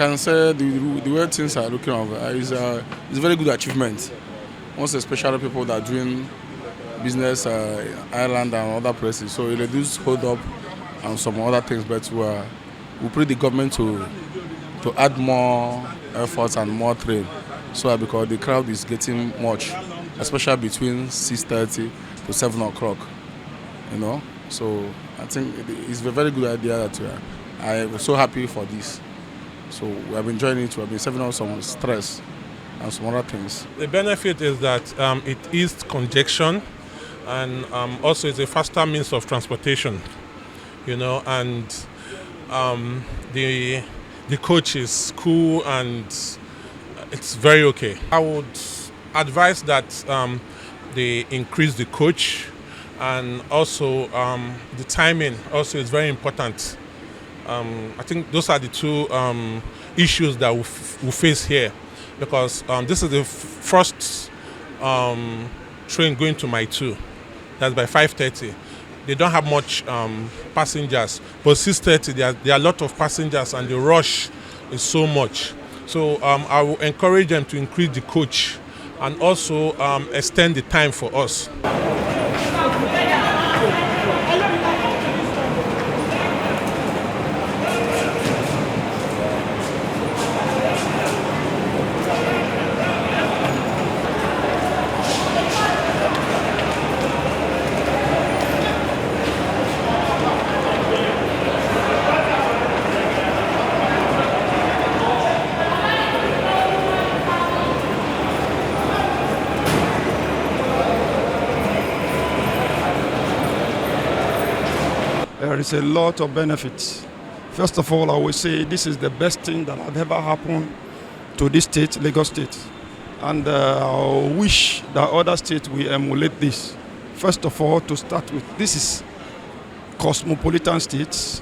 can say the way things are looking is a very good achievement. Most especially people that are doing business Ireland and other places. So it reduces hold up and some other things, but we pray the government to add more efforts and more trade. So because the crowd is getting much, especially between 6:30 to 7 o'clock. So I think it's a very good idea that I was so happy for this. So we have been enjoying it. We have been saving us some stress and some other things. The benefit is that it eased congestion, and also it's a faster means of transportation. And the coach is cool and it's very okay. I would advise that they increase the coach, and also the timing also is very important. I think those are the two issues that we face here, because this is the first train going to Mile 2. That's by 5:30. They don't have much passengers, but 6:30 there are a lot of passengers and the rush is so much. So I will encourage them to increase the coach and also extend the time for us. There is a lot of benefits. First of all, I will say this is the best thing that have ever happened to this state, Lagos State. And I wish that other states will emulate this. First of all, to start with, this is cosmopolitan states,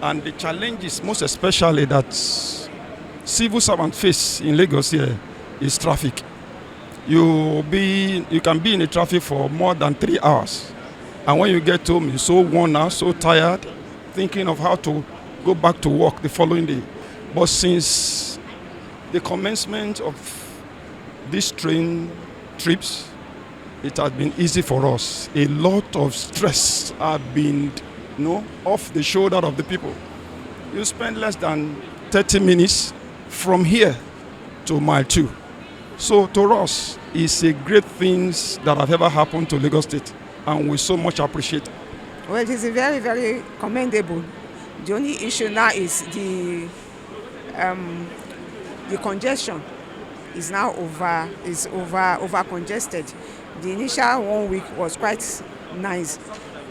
and the challenges, most especially that civil servants face in Lagos here, is traffic. You can be in the traffic for more than 3 hours. And when you get home, you're so worn out, so tired, thinking of how to go back to work the following day. But since the commencement of these train trips, it has been easy for us. A lot of stress have been off the shoulder of the people. You spend less than 30 minutes from here to Mile 2. So to us, it's a great thing that have ever happened to Lagos State, and we so much appreciate it. Well, it is very, very commendable. The only issue now is the congestion is now over congested. The initial 1 week was quite nice,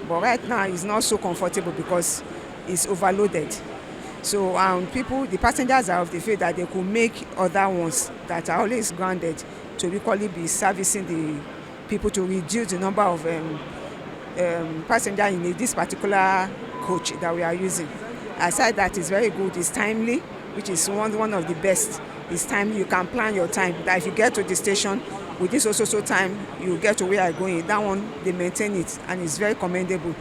but right now it's not so comfortable because it's overloaded. So the passengers are of the faith that they could make other ones that are always grounded to equally be servicing the people to reduce the number of passengers in this particular coach that we are using. Aside that, is very good. It's timely, which is one of the best. It's timely. You can plan your time. That if you get to the station with this also time, you get to where you're going. That one, they maintain it, and it's very commendable.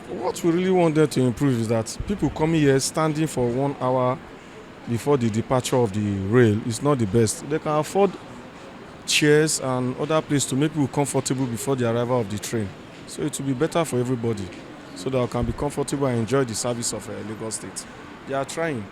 What we really want them to improve is that people coming here standing for 1 hour before the departure of the rail is not the best. They can afford chairs and other places to make people comfortable before the arrival of the train. So it will be better for everybody, so that we can be comfortable and enjoy the service of Lagos State. They are trying.